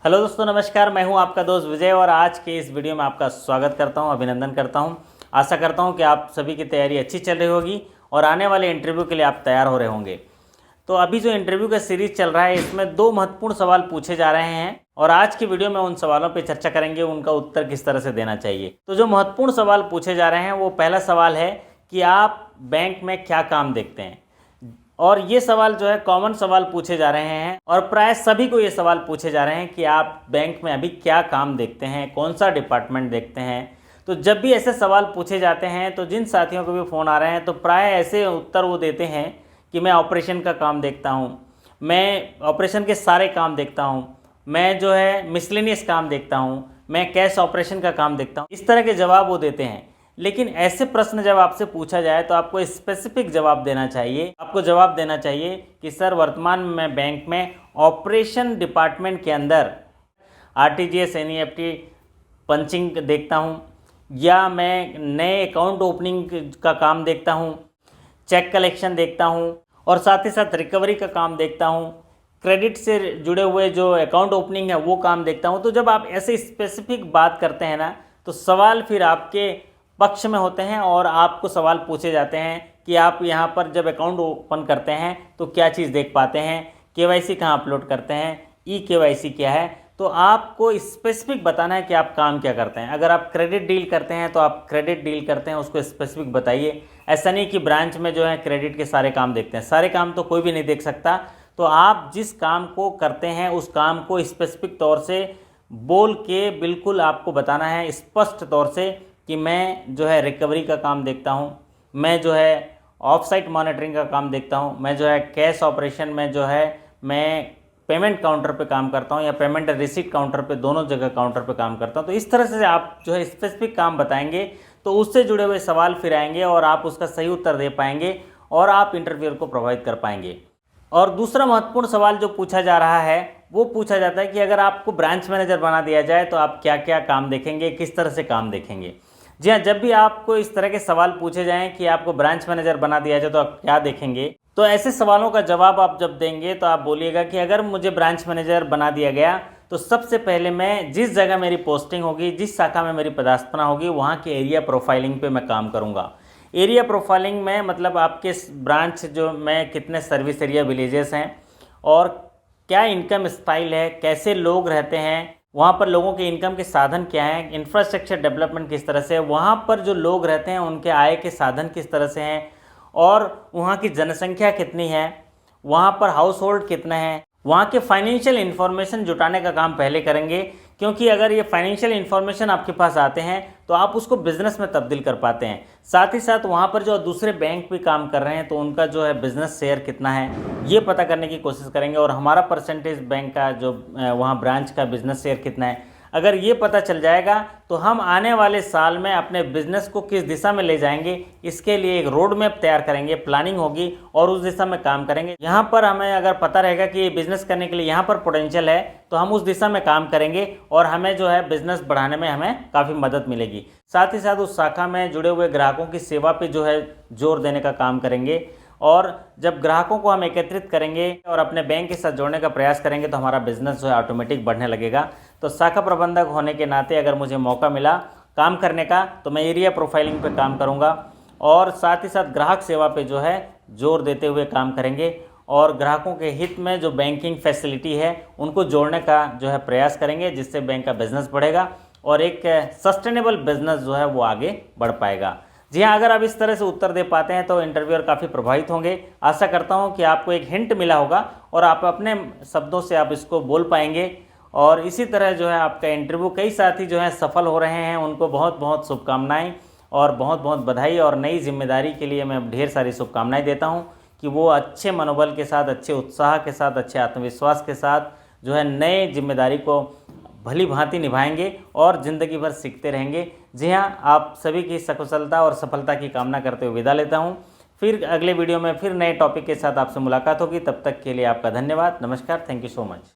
Hello दोस्तों, नमस्कार। मैं हूं आपका दोस्त विजय और आज के इस वीडियो में आपका स्वागत करता हूं, अभिनंदन करता हूं। आशा करता हूं कि आप सभी की तैयारी अच्छी चल रही होगी और आने वाले इंटरव्यू के लिए आप तैयार हो रहे होंगे। तो अभी जो इंटरव्यू का सीरीज चल रहा है, इसमें 2 महत्वपूर्ण सवाल पूछे जा रहे हैं और आज की वीडियो में उन सवालों पर चर्चा करेंगे, उनका उत्तर किस तरह से देना चाहिए। तो जो महत्वपूर्ण सवाल पूछे जा रहे हैं, वो पहला सवाल है कि आप बैंक में क्या काम देखते हैं। और ये सवाल जो है कॉमन सवाल पूछे जा रहे हैं और प्राय सभी को ये सवाल पूछे जा रहे हैं कि आप बैंक में अभी क्या काम देखते हैं, कौन सा डिपार्टमेंट देखते हैं। तो जब भी ऐसे सवाल पूछे जाते हैं तो जिन साथियों को भी फ़ोन आ रहे हैं तो प्राय ऐसे उत्तर वो देते हैं कि मैं ऑपरेशन का काम देखता हूँ, मैं ऑपरेशन के सारे काम देखता हूँ, मैं जो है मिसलेनियस काम देखता हूँ, मैं कैश ऑपरेशन का काम देखता हूँ। इस तरह के जवाब वो देते हैं। लेकिन ऐसे प्रश्न जब आपसे पूछा जाए तो आपको स्पेसिफिक जवाब देना चाहिए। आपको जवाब देना चाहिए कि सर, वर्तमान में मैं बैंक में ऑपरेशन डिपार्टमेंट के अंदर आरटीजीएस एनईएफटी पंचिंग देखता हूं, या मैं नए अकाउंट ओपनिंग का काम देखता हूं, चेक कलेक्शन देखता हूं और साथ ही साथ रिकवरी का काम देखता हूं, क्रेडिट से जुड़े हुए जो अकाउंट ओपनिंग है वो काम देखता हूं। तो जब आप ऐसे स्पेसिफिक बात करते हैं ना, तो सवाल फिर आपके पक्ष में होते हैं और आपको सवाल पूछे जाते हैं कि आप यहाँ पर जब अकाउंट ओपन करते हैं तो क्या चीज़ देख पाते हैं, केवाईसी कहाँ अपलोड करते हैं, ई केवाईसी क्या है। तो आपको स्पेसिफिक बताना है कि आप काम क्या करते हैं। अगर आप क्रेडिट डील करते हैं तो आप क्रेडिट डील करते हैं, उसको स्पेसिफिक बताइए। ऐसा नहीं कि ब्रांच में जो है क्रेडिट के सारे काम देखते हैं, सारे काम तो कोई भी नहीं देख सकता। तो आप जिस काम को करते हैं उस काम को स्पेसिफिक तौर से बोल के बिल्कुल आपको बताना है स्पष्ट तौर से कि मैं जो है रिकवरी का काम देखता हूँ, मैं जो है ऑफ साइट मॉनिटरिंग का काम देखता हूँ, मैं जो है कैश ऑपरेशन में जो है मैं पेमेंट काउंटर पे काम करता हूँ या पेमेंट रिसीट काउंटर पे, दोनों जगह काउंटर पे काम करता हूँ। तो इस तरह से आप जो है स्पेसिफिक काम बताएंगे तो उससे जुड़े हुए सवाल फिर आएंगे और आप उसका सही उत्तर दे पाएंगे और आप इंटरव्यूअर को प्रभावित कर पाएंगे। और दूसरा महत्वपूर्ण सवाल जो पूछा जा रहा है वो पूछा जाता है कि अगर आपको ब्रांच मैनेजर बना दिया जाए तो आप क्या क्या काम देखेंगे, किस तरह से काम देखेंगे। जी हाँ, जब भी आपको इस तरह के सवाल पूछे जाएं कि आपको ब्रांच मैनेजर बना दिया जाए तो आप क्या देखेंगे, तो ऐसे सवालों का जवाब आप जब देंगे तो आप बोलिएगा कि अगर मुझे ब्रांच मैनेजर बना दिया गया तो सबसे पहले मैं जिस जगह मेरी पोस्टिंग होगी, जिस शाखा में मेरी पदस्थापना होगी, वहाँ के एरिया प्रोफाइलिंग पे मैं काम करूँगा। एरिया प्रोफाइलिंग में मतलब आपके ब्रांच जो में कितने सर्विस एरिया विलेजेस हैं और क्या इनकम स्टाइल है, कैसे लोग रहते हैं, वहाँ पर लोगों के इनकम के साधन क्या हैं, इंफ्रास्ट्रक्चर डेवलपमेंट किस तरह से है, वहाँ पर जो लोग रहते हैं उनके आय के साधन किस तरह से हैं और वहाँ की जनसंख्या कितनी है, वहाँ पर हाउस होल्ड कितने हैं, वहाँ के फाइनेंशियल इन्फॉर्मेशन जुटाने का काम पहले करेंगे। क्योंकि अगर ये फाइनेंशियल इन्फॉर्मेशन आपके पास आते हैं तो आप उसको बिजनेस में तब्दील कर पाते हैं। साथ ही साथ वहाँ पर जो दूसरे बैंक भी काम कर रहे हैं तो उनका जो है बिजनेस शेयर कितना है ये पता करने की कोशिश करेंगे और हमारा परसेंटेज बैंक का जो वहाँ ब्रांच का बिजनेस शेयर कितना है। अगर ये पता चल जाएगा तो हम आने वाले साल में अपने बिजनेस को किस दिशा में ले जाएंगे, इसके लिए एक रोड मैप तैयार करेंगे, प्लानिंग होगी और उस दिशा में काम करेंगे। यहाँ पर हमें अगर पता रहेगा कि ये बिजनेस करने के लिए यहाँ पर पोटेंशियल है तो हम उस दिशा में काम करेंगे और हमें जो है बिजनेस बढ़ाने में हमें काफ़ी मदद मिलेगी। साथ ही साथ उस शाखा में जुड़े हुए ग्राहकों की सेवा पे जो है जोर देने का काम करेंगे और जब ग्राहकों को हम एकत्रित करेंगे और अपने बैंक के साथ जोड़ने का प्रयास करेंगे तो हमारा बिजनेस जो है ऑटोमेटिक बढ़ने लगेगा। तो शाखा प्रबंधक होने के नाते अगर मुझे मौका मिला काम करने का तो मैं एरिया प्रोफाइलिंग पे काम करूंगा और साथ ही साथ ग्राहक सेवा पे जो है जोर देते हुए काम करेंगे और ग्राहकों के हित में जो बैंकिंग फैसिलिटी है उनको जोड़ने का जो है प्रयास करेंगे, जिससे बैंक का बिजनेस बढ़ेगा और एक सस्टेनेबल बिजनेस जो है वो आगे बढ़ पाएगा। जी हाँ, अगर आप इस तरह से उत्तर दे पाते हैं तो इंटरव्यूअर काफ़ी प्रभावित होंगे। आशा करता हूँ कि आपको एक हिंट मिला होगा और आप अपने शब्दों से आप इसको बोल पाएंगे और इसी तरह जो है आपका इंटरव्यू कई साथी जो है सफल हो रहे हैं, उनको बहुत बहुत शुभकामनाएं और बहुत बहुत बधाई। और नई जिम्मेदारी के लिए मैं ढेर सारी शुभकामनाएं देता हूँ कि वो अच्छे मनोबल के साथ, अच्छे उत्साह के साथ, अच्छे आत्मविश्वास के साथ जो है नए जिम्मेदारी को भली भांति निभाएंगे और ज़िंदगी भर सीखते रहेंगे। जी हाँ, आप सभी की सकुशलता और सफलता की कामना करते हुए विदा लेता हूँ। फिर अगले वीडियो में फिर नए टॉपिक के साथ आपसे मुलाकात होगी। तब तक के लिए आपका धन्यवाद। नमस्कार। Thank you so much.